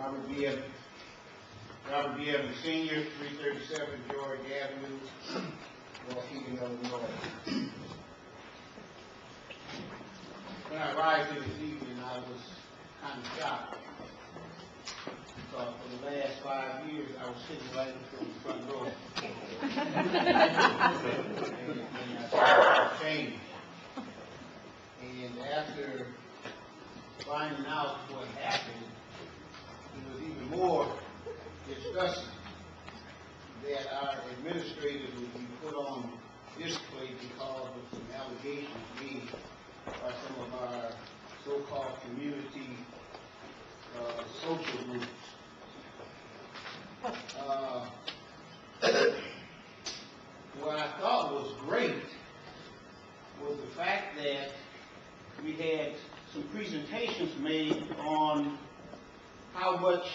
Robert B. Evans Sr., 337 George Avenue, Waukegan, Illinois. When I arrived here this evening, I was kind of shocked. Because for the last 5 years, I was sitting right in the front row. and I started to change. And after finding out what happened, it was even more disgusting that our administrators would be put on display because of some allegations made by some of our so-called community social groups. What I thought was great was the fact that we had some presentations made on how much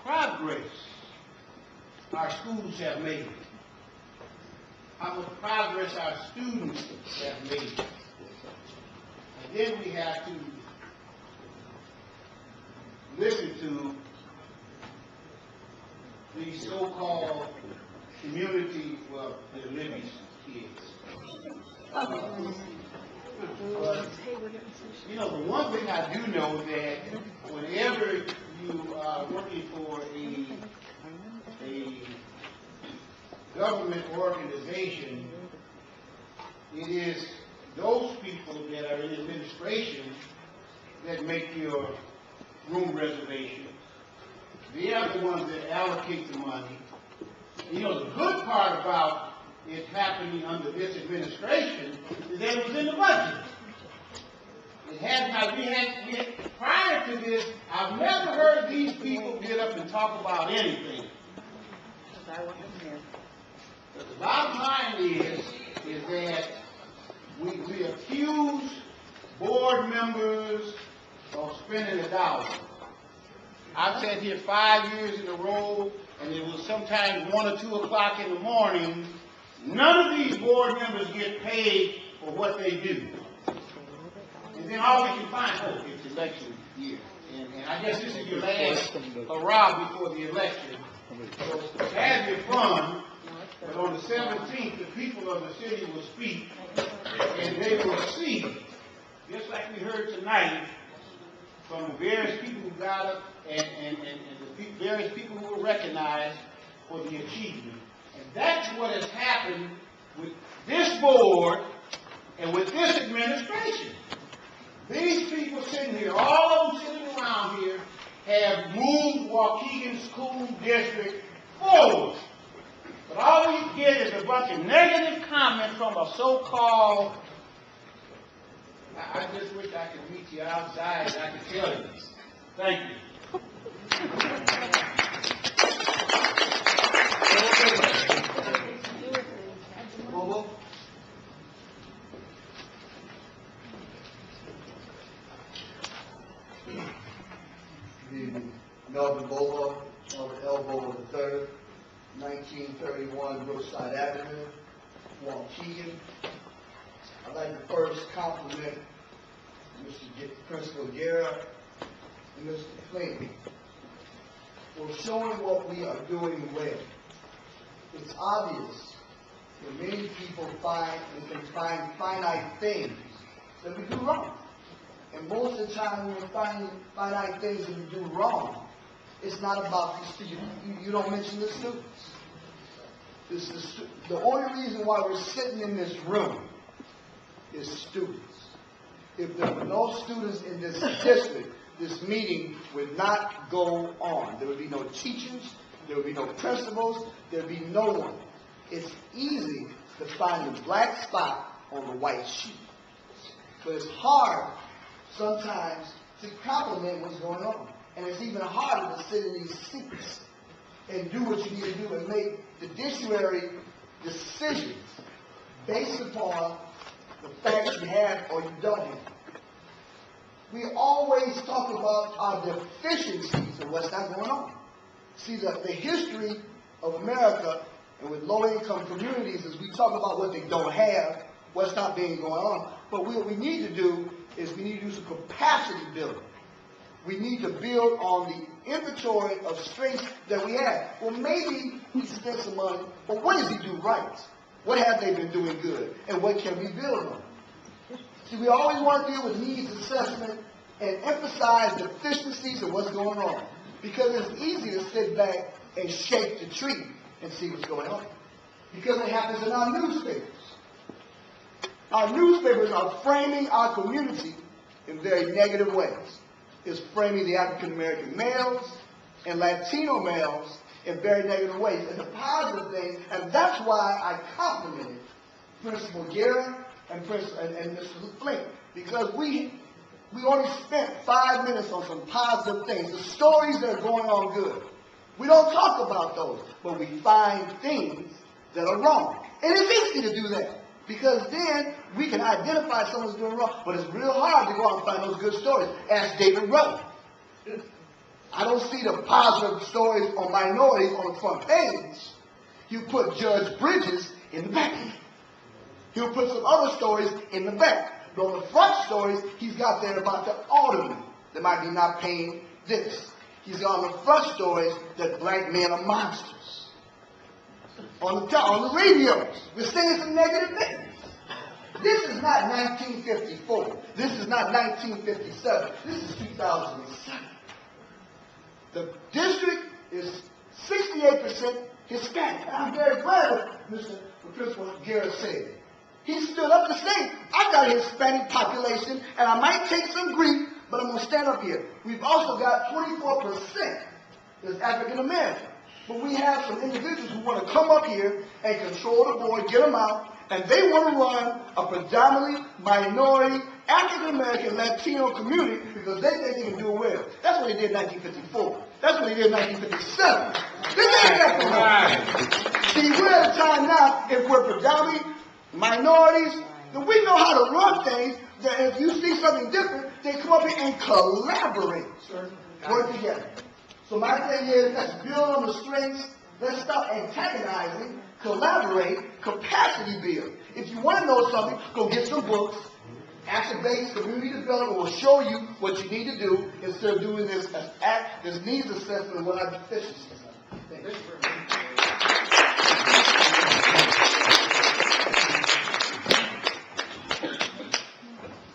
progress our schools have made, how much progress our students have made. And then we have to listen to these so-called community, well, they're Libby's kids. But, you know, the one thing I do know that whenever you are working for a government organization, it is those people that are in administration that make your room reservations. They are the ones that allocate the money. You know, the good part about it happening under this administration is that it was in the budget. It had not, we had, prior to this, I've never heard these people get up and talk about anything. But the bottom line is that we accuse board members of spending a dollar. I've sat here 5 years in a row, and it was sometimes 1 or 2 o'clock in the morning. None of these board members get paid for what they do. And then all we can find, oh, it's election year. And I guess this is your last hurrah before the election. So have your fun, but on the 17th, the people of the city will speak, and they will see, just like we heard tonight, from the various people who got up and the various people who were recognized for the achievement. And that's what has happened with this board and with this administration. These people sitting here, all of them sitting around here, have moved Waukegan School District forward. But all we get is a bunch of negative comments from a so-called, I just wish I could meet you outside and I could tell you. Thank you. Melvin Bola, Melvin L. Bola III, 1931 Brookside Avenue, Waukegan. I'd like to first compliment Mr. Principal Guerra and Mr. Flynn for showing what we are doing well. It's obvious that many people can find finite things that we do wrong. And most of the time when we find finite things that we do wrong, it's not about the students. You don't mention the students. The only reason why we're sitting in this room is students. If there were no students in this district, this meeting would not go on. There would be no teachers, there would be no principals, there would be no one. It's easy to find the black spot on the white sheet. But it's hard sometimes to compliment what's going on. And it's even harder to sit in these seats and do what you need to do and make judiciary decisions based upon the facts you have or you don't have. We always talk about our deficiencies and what's not going on. See, the history of America and with low-income communities is we talk about what they don't have, what's not being going on. But what we need to do is we need to do some capacity building. We need to build on inventory of strengths that we have. Well, maybe he spent some money, but what does he do right? What have they been doing good? And what can we build on? See, we always want to deal with needs assessment and emphasize deficiencies and what's going wrong. Because it's easy to sit back and shake the tree and see what's going on. Because it happens in our newspapers. Our newspapers are framing our community in very negative ways. It's framing the African American males and Latino males in very negative ways. It's a positive thing, and that's why I complimented Principal Guerra and Mr. Flink, because we only spent 5 minutes on some positive things, the stories that are going on good. We don't talk about those, but we find things that are wrong. And it's easy to do that, because then we can identify someone's doing wrong, but it's real hard to go out and find those good stories, as David wrote. I don't see the positive stories on minorities on the front page. You put Judge Bridges in the back. He'll put some other stories in the back. But on the front stories, he's got there about the aldermen that might be not paying this. He's got on the front stories that black men are monsters. On the radios, we're saying some negative things. This is not 1954. This is not 1957. This is 2007. The district is 68% Hispanic. And I'm very glad what Mr. Principal Guerra said. He stood up to say, I've got a Hispanic population, and I might take some grief, but I'm going to stand up here. We've also got 24% is African American. But we have some individuals who want to come up here and control the board, get them out, and they want to run a predominantly minority African American Latino community because they think they can do it well. That's what they did in 1954. That's what they did in 1957. This ain't that for long. See, we're at a time now, if we're predominantly minorities, then we know how to run things, that if you see something different, they come up here and collaborate. Work together. So my thing is, let's build on the strengths. Let's stop antagonizing, collaborate, capacity build. If you want to know something, go get some books. Action-based community development will show you what you need to do instead of doing this needs assessment and what our deficiencies are. Thank you.